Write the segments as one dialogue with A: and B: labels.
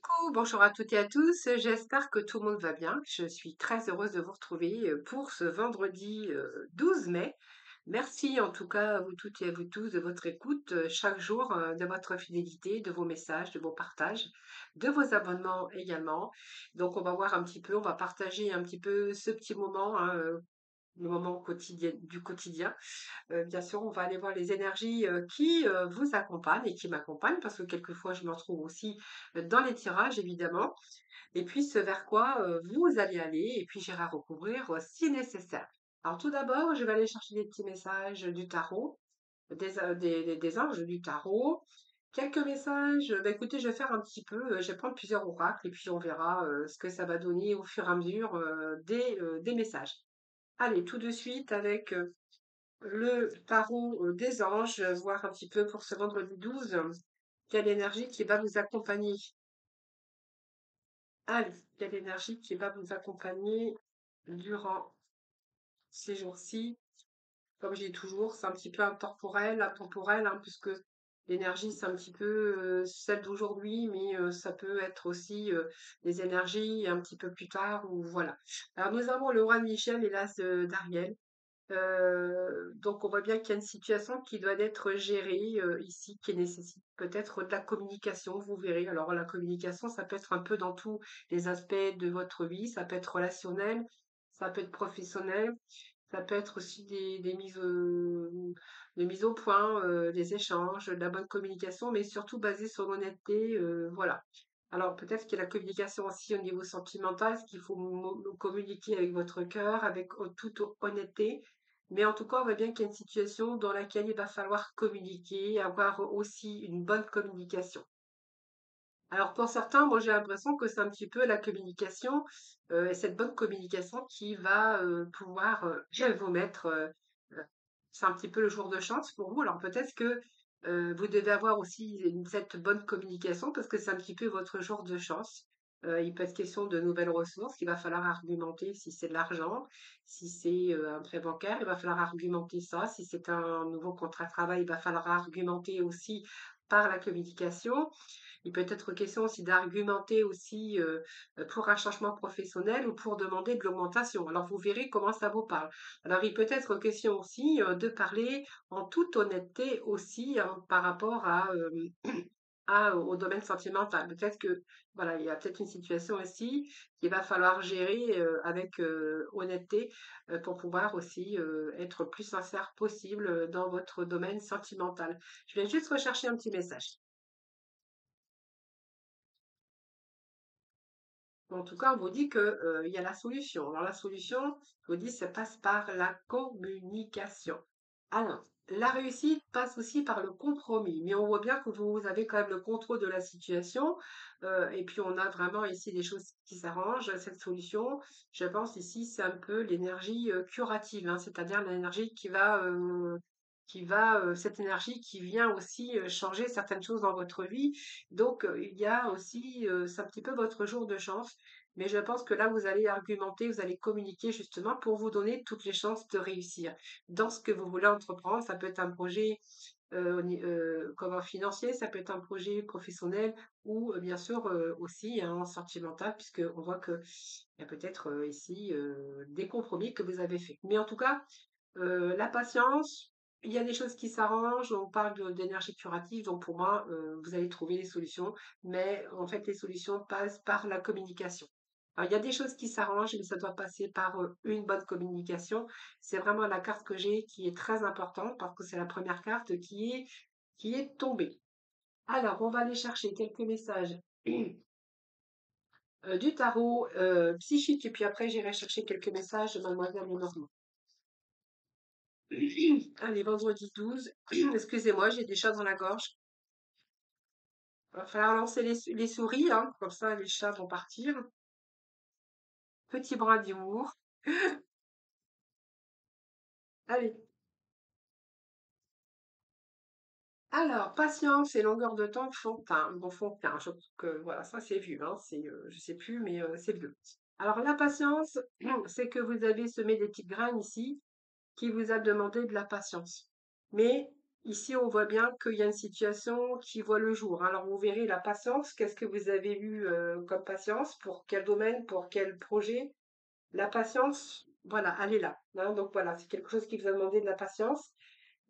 A: Coucou, bonjour à toutes et à tous, j'espère que tout le monde va bien. Je suis très heureuse de vous retrouver pour ce vendredi 12 mai. Merci en tout cas à vous toutes et à vous tous de votre écoute chaque jour, de votre fidélité, de vos messages, de vos partages, de vos abonnements également. Donc on va voir un petit peu, on va partager un petit peu ce petit moment, hein, le moment quotidien, du quotidien. Bien sûr, on va aller voir les énergies qui vous accompagnent et qui m'accompagnent parce que quelquefois je me retrouve aussi dans les tirages évidemment. Et puis ce vers quoi vous allez aller et puis j'irai recouvrir si nécessaire. Alors tout d'abord, je vais aller chercher des petits messages du tarot, des anges du tarot. Quelques messages, bah écoutez, je vais faire un petit peu, je vais prendre plusieurs oracles et puis on verra ce que ça va donner au fur et à mesure des messages. Allez, tout de suite avec le tarot des anges, voir un petit peu pour ce vendredi 12, quelle énergie qui va vous accompagner. Allez, quelle énergie qui va vous accompagner durant ces jours-ci. Comme je dis toujours, c'est un petit peu intemporel, hein, puisque l'énergie, c'est un petit peu celle d'aujourd'hui, mais ça peut être aussi des énergies un petit peu plus tard, ou voilà. Alors nous avons le roi Michel et l'as d'Ariel. Donc on voit bien qu'il y a une situation qui doit être gérée ici, qui nécessite peut-être de la communication, vous verrez. Alors la communication, ça peut être un peu dans tous les aspects de votre vie, ça peut être relationnel, ça peut être professionnel, ça peut être aussi des mises au point, des échanges, de la bonne communication, mais surtout basée sur l'honnêteté, voilà. Alors peut-être qu'il y a la communication aussi au niveau sentimental, ce qu'il faut communiquer avec votre cœur, avec toute honnêteté. Mais en tout cas, on voit bien qu'il y a une situation dans laquelle il va falloir communiquer, avoir aussi une bonne communication. Alors pour certains, moi j'ai l'impression que c'est un petit peu la communication et cette bonne communication qui va pouvoir vous mettre, c'est un petit peu le jour de chance pour vous. Alors peut-être que vous devez avoir aussi cette bonne communication parce que c'est un petit peu votre jour de chance. Il peut être question de nouvelles ressources, il va falloir argumenter si c'est de l'argent, si c'est un prêt bancaire, il va falloir argumenter ça, si c'est un nouveau contrat de travail, il va falloir argumenter aussi par la communication. Il peut être question aussi d'argumenter aussi pour un changement professionnel ou pour demander de l'augmentation. Alors vous verrez comment ça vous parle. Alors il peut être question aussi de parler en toute honnêteté aussi hein, par rapport au domaine sentimental. Peut-être que voilà, il y a peut-être une situation aussi qu'il va falloir gérer avec honnêteté pour pouvoir aussi être plus sincère possible dans votre domaine sentimental. Je vais juste rechercher un petit message. En tout cas, on vous dit que, il y a la solution. Alors la solution, je vous dis, ça passe par la communication. Alors, la réussite passe aussi par le compromis, mais on voit bien que vous avez quand même le contrôle de la situation, et puis on a vraiment ici des choses qui s'arrangent. Cette solution, je pense ici, c'est un peu l'énergie, curative, hein, c'est-à-dire l'énergie cette énergie qui vient aussi, changer certaines choses dans votre vie. Donc, il y a aussi, c'est un petit peu votre jour de chance. Mais je pense que là, vous allez argumenter, vous allez communiquer justement pour vous donner toutes les chances de réussir. Dans ce que vous voulez entreprendre, ça peut être un projet comme un financier, ça peut être un projet professionnel ou bien sûr aussi un sentimental, puisqu'on voit qu'il y a peut-être ici des compromis que vous avez faits. Mais en tout cas, la patience, il y a des choses qui s'arrangent, on parle d'énergie curative, donc pour moi, vous allez trouver les solutions, mais en fait, les solutions passent par la communication. Alors, il y a des choses qui s'arrangent, mais ça doit passer par une bonne communication. C'est vraiment la carte que j'ai qui est très importante parce que c'est la première carte qui est tombée. Alors, on va aller chercher quelques messages du tarot psychique et puis après, j'irai chercher quelques messages de Mademoiselle Lenormand. Allez, vendredi 12. Excusez-moi, j'ai des chats dans la gorge. Il va falloir lancer les souris, hein, comme ça les chats vont partir. Petit bras d'humour. Allez. Alors, patience et longueur de temps, fond de teint. Bon, fond de teint, je trouve que voilà, ça c'est vu, hein, c'est, je sais plus, mais c'est bleu. Alors, la patience, c'est que vous avez semé des petites graines ici qui vous a demandé de la patience. Mais Ici, on voit bien qu'il y a une situation qui voit le jour. Alors, vous verrez la patience. Qu'est-ce que vous avez eu comme patience? Pour quel domaine? Pour quel projet? La patience, voilà, elle est là, hein. Donc voilà, c'est quelque chose qui vous a demandé de la patience.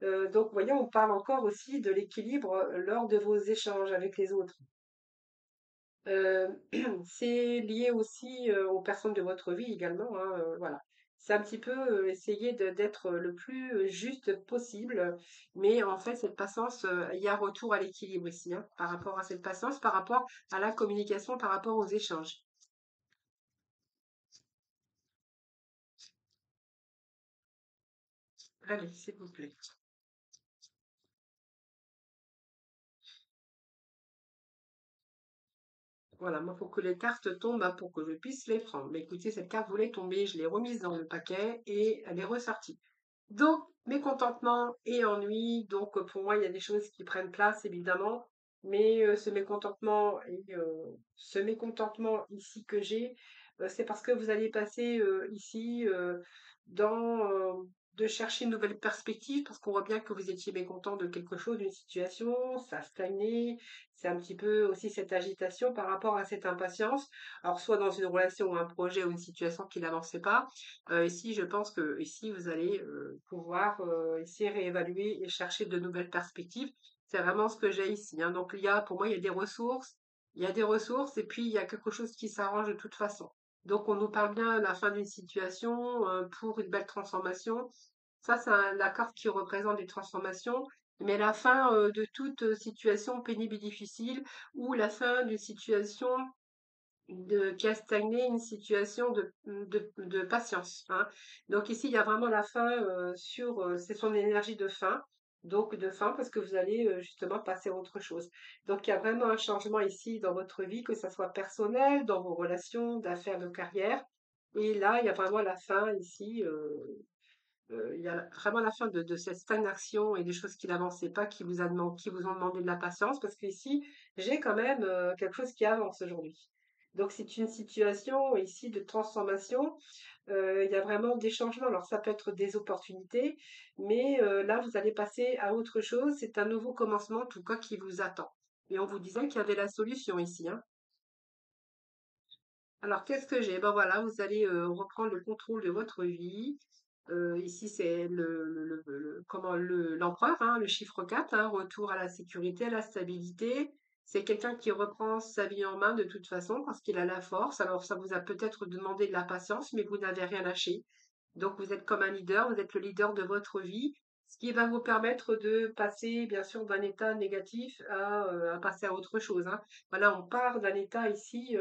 A: Donc, vous voyez, on parle encore aussi de l'équilibre lors de vos échanges avec les autres. Euh, c'est lié aussi aux personnes de votre vie également, hein, voilà. C'est un petit peu essayer d'être le plus juste possible, mais en fait, cette patience, il y a retour à l'équilibre ici, hein, par rapport à cette patience, par rapport à la communication, par rapport aux échanges. Allez, s'il vous plaît. Voilà, moi, faut que les cartes tombent, hein, pour que je puisse les prendre. Mais écoutez, cette carte voulait tomber, je l'ai remise dans le paquet et elle est ressortie. Donc, mécontentement et ennui. Donc, pour moi, il y a des choses qui prennent place, évidemment. Mais ce mécontentement ici que j'ai, c'est parce que vous allez passer ici dans de chercher une nouvelle perspective, parce qu'on voit bien que vous étiez mécontent de quelque chose, d'une situation, ça a stagné. C'est un petit peu aussi cette agitation par rapport à cette impatience. Alors, soit dans une relation ou un projet ou une situation qui n'avançait pas. Ici, je pense que ici, vous allez pouvoir essayer réévaluer et chercher de nouvelles perspectives. C'est vraiment ce que j'ai ici, hein. Donc, pour moi, il y a des ressources et puis il y a quelque chose qui s'arrange de toute façon. Donc, on nous parle bien de la fin d'une situation pour une belle transformation. Ça, c'est la carte qui représente des transformations, mais la fin de toute situation pénible et difficile ou la fin d'une situation qui a stagné, une situation de patience, hein. Donc ici, il y a vraiment la fin c'est son énergie de fin. Donc de fin parce que vous allez justement passer à autre chose. Donc il y a vraiment un changement ici dans votre vie, que ça soit personnel, dans vos relations, d'affaires, de carrière. Et là, il y a vraiment la fin ici. Il y a vraiment la fin de cette stagnation et des choses qui n'avançaient pas, qui vous ont demandé de la patience, parce qu'ici, j'ai quand même quelque chose qui avance aujourd'hui. Donc, c'est une situation ici de transformation. Il y a vraiment des changements. Alors, ça peut être des opportunités, mais là, vous allez passer à autre chose. C'est un nouveau commencement, en tout cas, qui vous attend. Et on vous disait qu'il y avait la solution ici, hein. Alors, qu'est-ce que j'ai? Ben voilà, vous allez reprendre le contrôle de votre vie. Ici, c'est l'empereur, hein, le chiffre 4, hein, retour à la sécurité, à la stabilité. C'est quelqu'un qui reprend sa vie en main de toute façon parce qu'il a la force. Alors, ça vous a peut-être demandé de la patience, mais vous n'avez rien lâché. Donc, vous êtes comme un leader, vous êtes le leader de votre vie, ce qui va vous permettre de passer, bien sûr, d'un état négatif à passer à autre chose, hein. Voilà, on part d'un état ici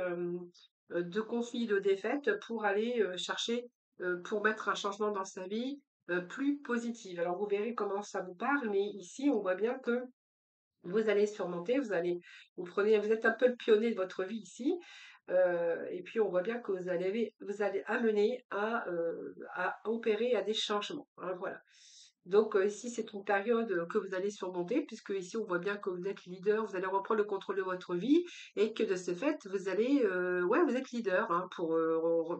A: de conflit, de défaite pour aller chercher, pour mettre un changement dans sa vie plus positif. Alors, vous verrez comment ça vous parle, mais ici, on voit bien que vous allez surmonter, vous êtes un peu le pionnier de votre vie ici, et puis on voit bien que vous allez amener à opérer à des changements, hein, voilà. Donc ici, c'est une période que vous allez surmonter, puisque ici, on voit bien que vous êtes leader, vous allez reprendre le contrôle de votre vie, et que de ce fait, ouais, vous êtes leader, hein, pour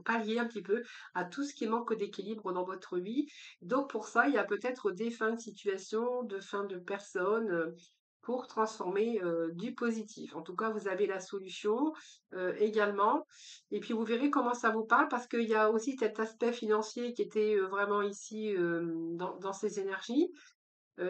A: pallier un petit peu à tout ce qui manque d'équilibre dans votre vie. Donc pour ça, il y a peut-être des fins de situation, de fins de personnes, pour transformer du positif. En tout cas, vous avez la solution également. Et puis, vous verrez comment ça vous parle parce qu'il y a aussi cet aspect financier qui était vraiment ici dans ces énergies.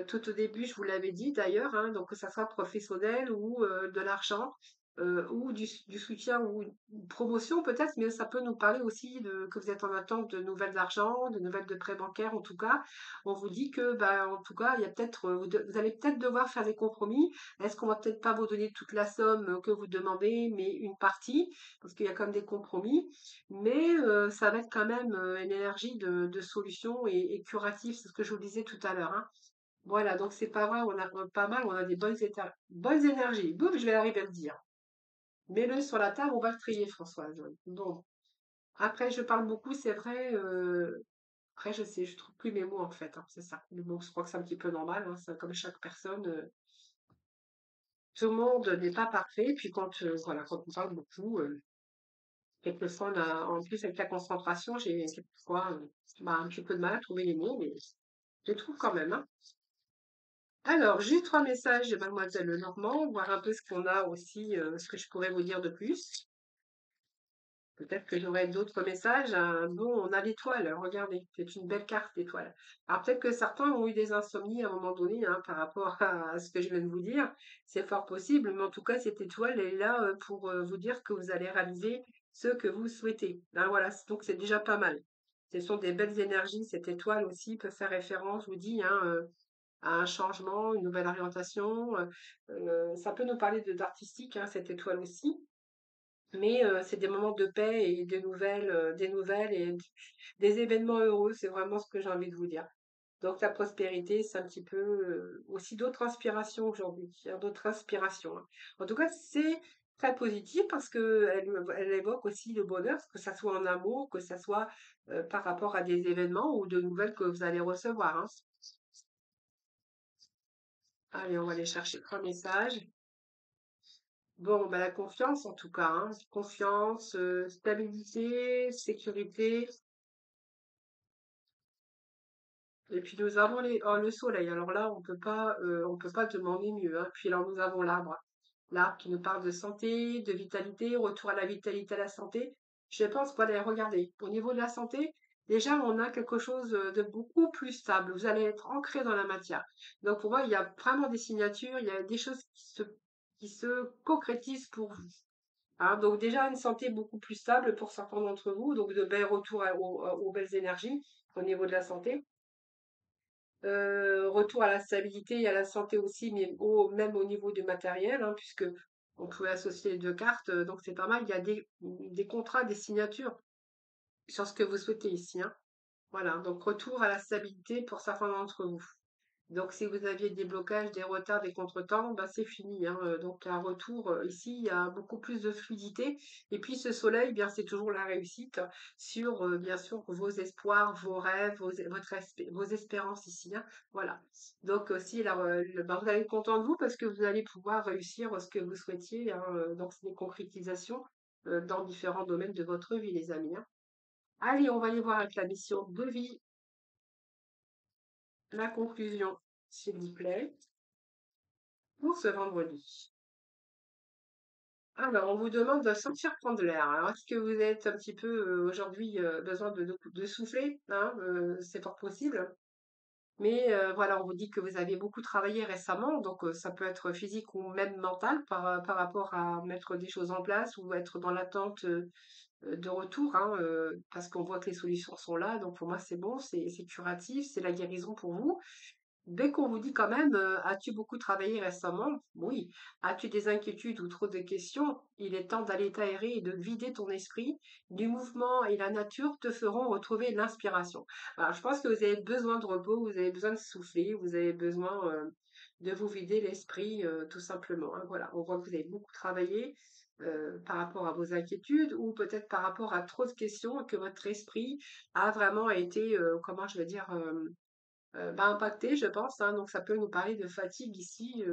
A: Tout au début, je vous l'avais dit d'ailleurs, hein, donc que ça soit professionnel ou de l'argent ou du soutien ou une promotion peut-être, mais ça peut nous parler aussi que vous êtes en attente de nouvelles d'argent, de nouvelles de prêts bancaires. En tout cas, on vous dit que, bah, en tout cas, il y a peut-être, vous allez peut-être devoir faire des compromis. Est-ce qu'on va peut-être pas vous donner toute la somme que vous demandez, mais une partie, parce qu'il y a quand même des compromis. Mais ça va être quand même une énergie de solution et curative, c'est ce que je vous disais tout à l'heure, hein. Voilà, donc c'est pas vrai, on a pas mal, on a des bonnes énergies. Boum, je vais arriver à le dire. Mets-le sur la table, on va le trier, Françoise. Bon, après, je parle beaucoup, c'est vrai. Après, je sais, je trouve plus mes mots en fait, hein, c'est ça. Mais bon, je crois que c'est un petit peu normal, hein, c'est comme chaque personne. Tout le monde n'est pas parfait. Puis voilà, quand on parle beaucoup, quelquefois, en plus avec la concentration, j'ai quelquefois bah, un petit peu de mal à trouver les mots, mais je les trouve quand même, hein. Alors, j'ai 3 messages de mademoiselle Lenormand, voir un peu ce qu'on a aussi, ce que je pourrais vous dire de plus. Peut-être que j'aurai d'autres messages. Bon, on a l'étoile, regardez, c'est une belle carte, l'étoile. Alors peut-être que certains ont eu des insomnies à un moment donné, hein, par rapport à ce que je viens de vous dire. C'est fort possible, mais en tout cas, cette étoile est là pour vous dire que vous allez réaliser ce que vous souhaitez. Ben voilà, donc c'est déjà pas mal. Ce sont des belles énergies. Cette étoile aussi peut faire référence, je vous dis, hein, à un changement, une nouvelle orientation. Ça peut nous parler d'artistique, hein, cette étoile aussi. Mais c'est des moments de paix et des nouvelles et des événements heureux, c'est vraiment ce que j'ai envie de vous dire. Donc la prospérité, c'est un petit peu aussi d'autres inspirations aujourd'hui, il y a d'autres inspirations, hein. En tout cas, c'est très positif parce que elle évoque aussi le bonheur, que ça soit en amour, que ça soit par rapport à des événements ou de nouvelles que vous allez recevoir, hein. Allez, on va aller chercher 3 messages. Bon, bah, la confiance en tout cas, hein. Confiance, stabilité, sécurité. Et puis nous avons le soleil. Alors là, on peut pas demander mieux, hein. Puis alors nous avons l'arbre. L'arbre qui nous parle de santé, de vitalité, retour à la vitalité, à la santé. Je pense qu'on va aller regarder. Au niveau de la santé, déjà, on a quelque chose de beaucoup plus stable. Vous allez être ancré dans la matière. Donc pour moi, il y a vraiment des signatures, il y a des choses qui se concrétisent pour vous, hein. Donc déjà, une santé beaucoup plus stable pour certains d'entre vous. Donc de belles retours aux belles énergies au niveau de la santé. Retour à la stabilité et à la santé aussi, mais même au niveau du matériel, hein, puisque on pouvait associer les 2 cartes, donc c'est pas mal. Il y a des contrats, des signatures sur ce que vous souhaitez ici, hein. Voilà, donc retour à la stabilité pour certains d'entre vous. Donc, si vous aviez des blocages, des retards, des contretemps, bah, c'est fini, hein. Donc, un retour ici, il y a beaucoup plus de fluidité. Et puis, ce soleil, bien, c'est toujours la réussite sur, bien sûr, vos espoirs, vos rêves, vos espérances ici, hein. Voilà. Donc, aussi, là, bah, vous allez être content de vous parce que vous allez pouvoir réussir ce que vous souhaitiez, hein. Donc, c'est des concrétisations dans différents domaines de votre vie, les amis, hein. Allez, on va aller voir avec la mission de vie, la conclusion, s'il vous plaît, pour ce vendredi. Alors, on vous demande de sortir prendre l'air. Alors, est-ce que vous êtes un petit peu aujourd'hui besoin de souffler, hein, c'est fort possible. Mais voilà, on vous dit que vous avez beaucoup travaillé récemment, donc ça peut être physique ou même mental par rapport à mettre des choses en place ou être dans l'attente de retour, hein, parce qu'on voit que les solutions sont là. Donc pour moi, c'est bon, c'est curatif, c'est la guérison pour vous. Dès qu'on vous dit quand même, as-tu beaucoup travaillé récemment? Oui. As-tu des inquiétudes ou trop de questions? Il est temps d'aller t'aérer et de vider ton esprit. Du mouvement et la nature te feront retrouver l'inspiration. Alors, je pense que vous avez besoin de repos, vous avez besoin de souffler, vous avez besoin de vous vider l'esprit, tout simplement, hein. Voilà, on voit que vous avez beaucoup travaillé par rapport à vos inquiétudes ou peut-être par rapport à trop de questions et que votre esprit a vraiment été, comment je vais dire, bah, impacté, je pense, hein. Donc ça peut nous parler de fatigue ici,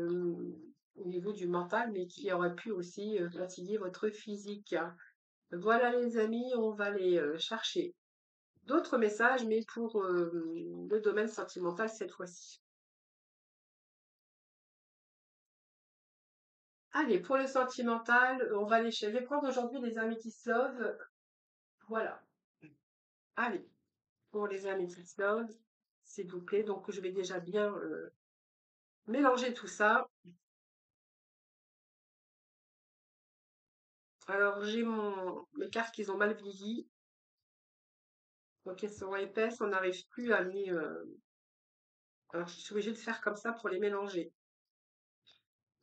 A: au niveau du mental, mais qui aurait pu aussi, fatiguer votre physique, hein. Voilà les amis, on va aller, chercher d'autres messages, mais pour, le domaine sentimental cette fois-ci. Allez, pour le sentimental, on va aller je vais prendre aujourd'hui les Amethyst Love, voilà. Allez, pour les Amethyst Love, s'il vous plaît. Donc je vais déjà bien, mélanger tout ça. Alors j'ai mes cartes qui ont mal vieilli. Donc elles sont épaisses, on n'arrive plus à les... Alors je suis obligée de faire comme ça pour les mélanger.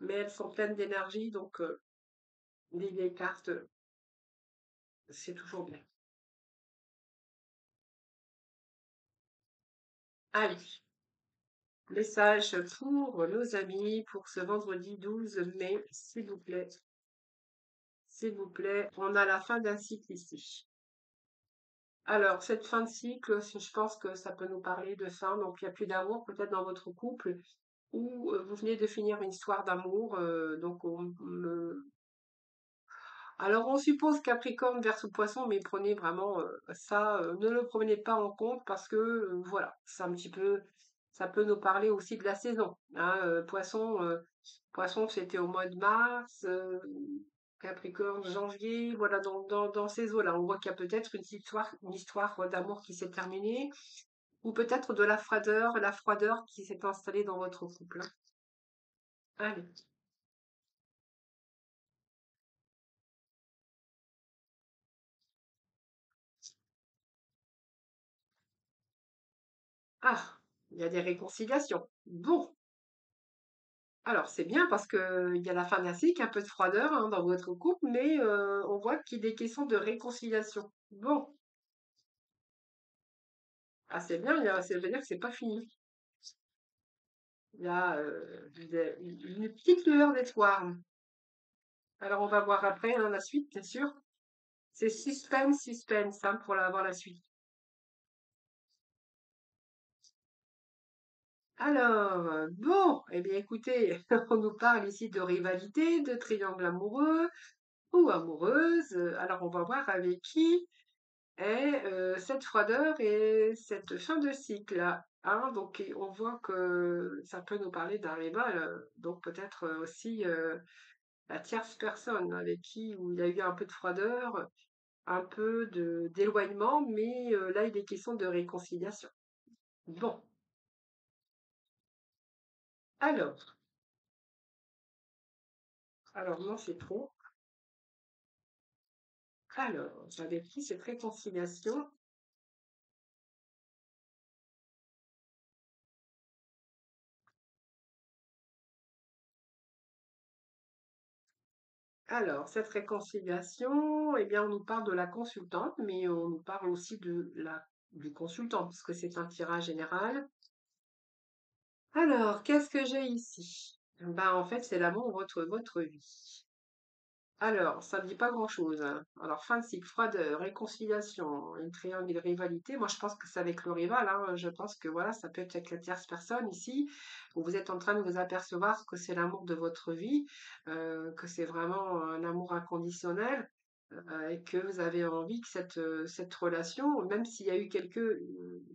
A: Mais elles sont pleines d'énergie, donc les vieilles cartes, c'est toujours bien. Allez, message pour nos amis pour ce vendredi 12 mai, s'il vous plaît. S'il vous plaît, on a la fin d'un cycle ici. Alors, cette fin de cycle, je pense que ça peut nous parler de fin, donc il n'y a plus d'amour peut-être dans votre couple, ou vous venez de finir une histoire d'amour, donc alors, on suppose Capricorne, Verseau, Poisson, mais prenez vraiment ça, ne le prenez pas en compte parce que voilà, c'est un petit peu, Ça peut nous parler aussi de la saison, hein, poisson, c'était au mois de mars, Capricorne, janvier, voilà, dans ces eaux-là. On voit qu'il y a peut-être une histoire d'amour qui s'est terminée, ou peut-être de la froideur qui s'est installée dans votre couple, hein. Allez. Ah, il y a des réconciliations. Bon, alors c'est bien parce que il y a la fin d'un cycle, un peu de froideur, hein, dans votre couple, mais on voit qu'il est question de réconciliation. Bon, ah c'est bien, ça veut dire que c'est pas fini. Il y a une petite lueur d'espoir. Alors on va voir après, hein, la suite, bien sûr. C'est suspense, suspense, hein, pour avoir la suite. Alors, bon, eh bien écoutez, on nous parle ici de rivalité, de triangle amoureux ou amoureuse. Alors on va voir avec qui est cette froideur et cette fin de cycle. Hein, donc on voit que ça peut nous parler d'un rival, donc peut-être aussi la tierce personne avec qui où il y a eu un peu de froideur, un peu de d'éloignement, mais là il est question de réconciliation. Bon, alors, alors non c'est trop. Alors, avec qui cette réconciliation? Alors, cette réconciliation, eh bien, on nous parle de la consultante, mais on nous parle aussi du consultant, parce que c'est un tirage général. Alors, qu'est-ce que j'ai ici? Ben, en fait, c'est l'amour de votre vie. Alors, ça ne dit pas grand-chose, hein. Alors, fin de cycle, froideur, réconciliation, une triangle de rivalité. Moi, je pense que c'est avec le rival, hein. Je pense que voilà, ça peut être avec la tierce personne ici, où vous êtes en train de vous apercevoir que c'est l'amour de votre vie, que c'est vraiment un amour inconditionnel, et que vous avez envie que cette relation, même s'il y a eu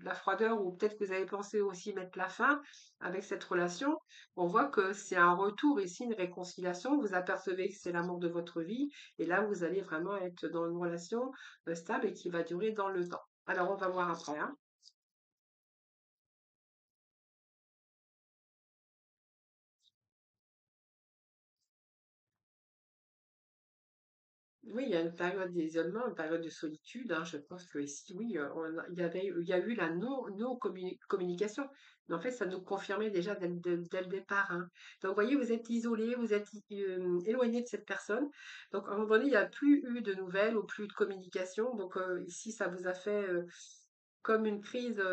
A: la froideur, ou peut-être que vous avez pensé aussi mettre la fin avec cette relation, on voit que c'est un retour ici, une réconciliation. Vous apercevez que c'est l'amour de votre vie. Et là, vous allez vraiment être dans une relation stable et qui va durer dans le temps. Alors, on va voir après, hein. Oui, il y a une période d'isolement, une période de solitude, hein. Je pense que ici, oui, il y a eu la communication. Mais en fait, ça nous confirmait déjà dès le départ, hein. Donc, vous voyez, vous êtes isolé, vous êtes éloigné de cette personne. Donc, à un moment donné, il n'y a plus eu de nouvelles ou plus de communication. Donc, ici, ça vous a fait comme une crise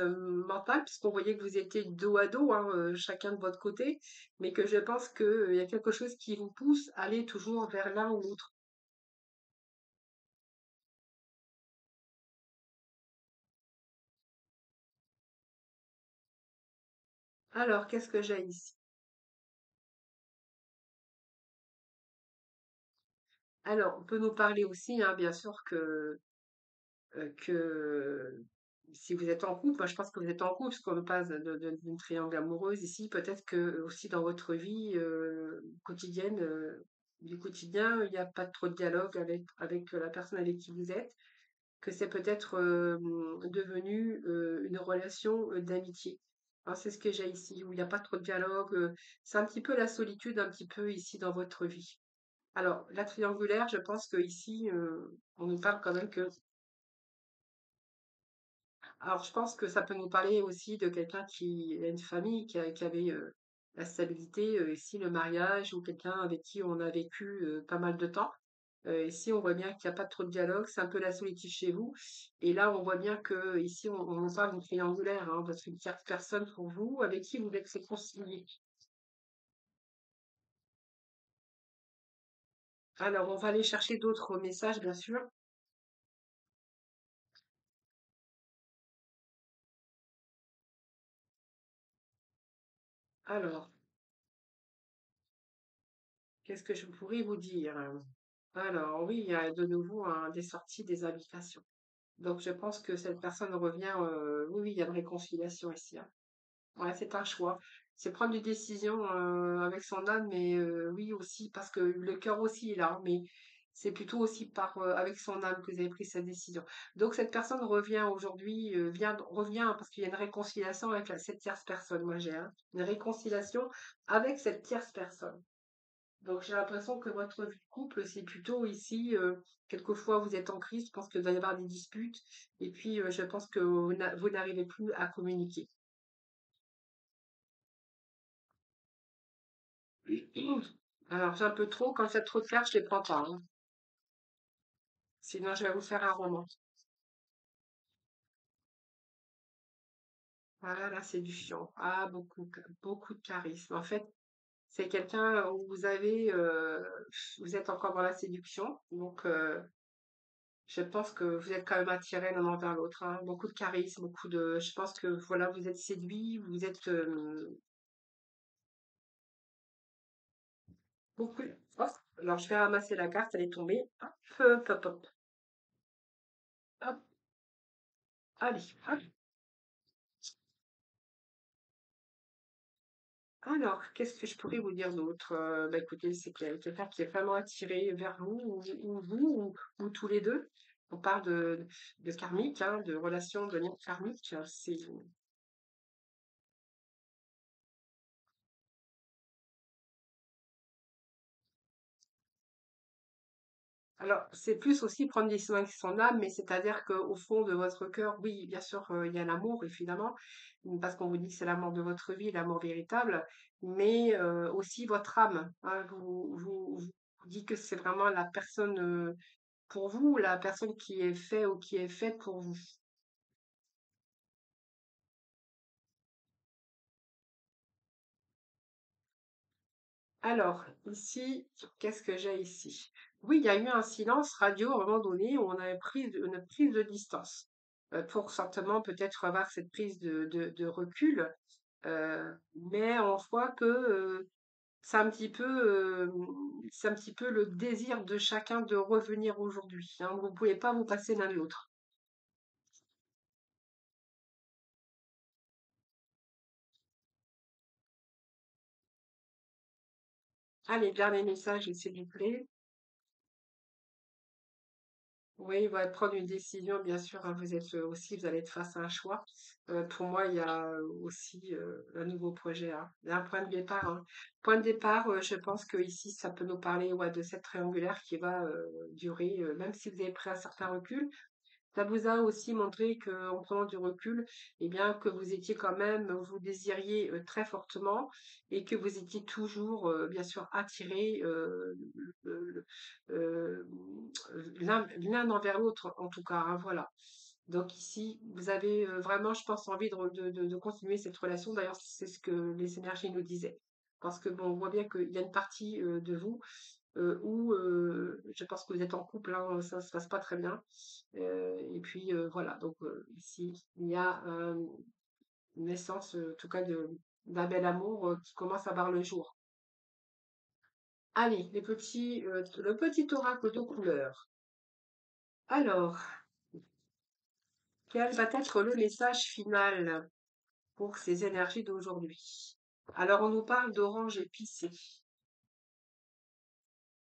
A: mentale, puisqu'on voyait que vous étiez dos à dos, hein, chacun de votre côté, mais que je pense qu'il y a quelque chose qui vous pousse à aller toujours vers l'un ou l'autre. Alors, qu'est-ce que j'ai ici? Alors, on peut nous parler aussi, hein, bien sûr, que si vous êtes en couple, moi je pense que vous êtes en couple, parce qu'on nous passe d'une triangle amoureuse ici, peut-être que aussi dans votre vie quotidienne, du quotidien, il n'y a pas trop de dialogue avec la personne avec qui vous êtes, que c'est peut-être devenu une relation d'amitié. Hein, c'est ce que j'ai ici, où il n'y a pas trop de dialogue. C'est un petit peu la solitude, un petit peu ici dans votre vie. Alors, la triangulaire, je pense que ici, on nous parle quand même que. Alors, je pense que ça peut nous parler aussi de quelqu'un qui a une famille, qui avait la stabilité, ici le mariage, ou quelqu'un avec qui on a vécu pas mal de temps. Ici, on voit bien qu'il n'y a pas trop de dialogue, c'est un peu la solitude chez vous. Et là, on voit bien que ici, on nous parle d'une triangulaire, hein, parce qu'une tierce personne pour vous, avec qui vous êtes réconcilié. Alors, on va aller chercher d'autres messages, bien sûr. Alors, qu'est-ce que je pourrais vous dire? Alors oui, il y a de nouveau des sorties, des invitations. Donc je pense que cette personne revient, oui, oui, il y a une réconciliation ici, hein. Ouais, c'est un choix. C'est prendre des décisions avec son âme, mais oui aussi, parce que le cœur aussi est là, hein, mais c'est plutôt aussi avec son âme que vous avez pris cette décision. Donc cette personne revient aujourd'hui, revient parce qu'il y a une réconciliation avec cette tierce personne, moi j'ai, hein, une réconciliation avec cette tierce personne. Donc j'ai l'impression que votre vie de couple, c'est plutôt ici, quelquefois vous êtes en crise, je pense qu'il doit y avoir des disputes, et puis je pense que vous n'arrivez plus à communiquer. Alors, j'ai un peu trop, quand c'est trop clair, je les prends pas, hein. Sinon, je vais vous faire un roman. Voilà, la séduction. Ah, beaucoup de charisme. En fait, c'est quelqu'un où vous êtes encore dans la séduction. Donc, je pense que vous êtes quand même attirés l'un envers l'autre, hein. Beaucoup de charisme, je pense que voilà, vous êtes séduits, vous êtes beaucoup. Hop, alors, je vais ramasser la carte, elle est tombée. Hop, hop, hop, hop. Hop, allez, hop. Alors, qu'est-ce que je pourrais vous dire d'autre? Bah, écoutez, c'est qu'il y a quelqu'un qui est vraiment attiré vers vous, ou vous, ou tous les deux. On parle de karmique, hein, de relation de lien karmique. Alors, c'est plus aussi prendre des soins avec son âme, mais c'est-à-dire qu'au fond de votre cœur, oui, bien sûr, il y a l'amour, évidemment, parce qu'on vous dit que c'est l'amour de votre vie, l'amour véritable, mais aussi votre âme, hein. Vous dites que c'est vraiment la personne pour vous, la personne qui est fait ou qui est faite pour vous. Alors, ici, qu'est-ce que j'ai ici? Oui, il y a eu un silence radio à un moment donné où on avait pris une prise de distance pour certainement peut-être avoir cette prise de recul, mais on voit que c'est un petit peu le désir de chacun de revenir aujourd'hui, hein. Vous ne pouvez pas vous passer l'un de l'autre. Allez, dernier message, s'il vous plaît. Oui, il va prendre une décision, bien sûr, hein, vous allez être face à un choix. Pour moi, il y a aussi un nouveau projet, hein. Il y a un point de départ, hein. Point de départ, je pense que ici, ça peut nous parler, ouais, de cette triangulaire qui va durer, même si vous avez pris un certain recul. Ça vous a aussi montré que, en prenant du recul, eh bien, que vous étiez quand même, vous désiriez très fortement et que vous étiez toujours, bien sûr, attirés le- euh, l'un envers l'autre, en tout cas, hein, voilà. Donc ici, vous avez vraiment, je pense, envie de continuer cette relation. D'ailleurs, c'est ce que les énergies nous disaient. Parce que bon, on voit bien qu'il y a une partie de vous où je pense que vous êtes en couple, hein, ça se passe pas très bien. Et puis voilà, donc ici, il y a une naissance, en tout cas, d'un bel amour qui commence à voir le jour. Allez, le petit oracle de couleur. Alors, quel va être le message final pour ces énergies d'aujourd'hui? Alors, on nous parle d'orange épicé.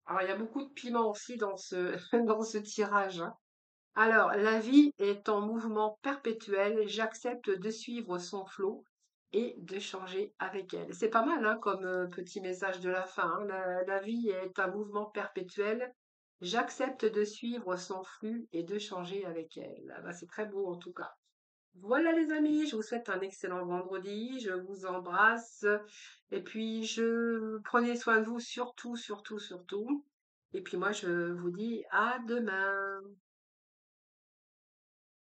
A: Alors, il y a beaucoup de piment aussi dans dans ce tirage, hein. Alors, la vie est en mouvement perpétuel. J'accepte de suivre son flot et de changer avec elle. C'est pas mal, hein, comme petit message de la fin, hein. La vie est un mouvement perpétuel. J'accepte de suivre son flux et de changer avec elle. Ah bah, c'est très beau en tout cas. Voilà les amis, je vous souhaite un excellent vendredi. Je vous embrasse. Et puis, prenez soin de vous surtout, surtout, surtout. Et puis moi, je vous dis à demain.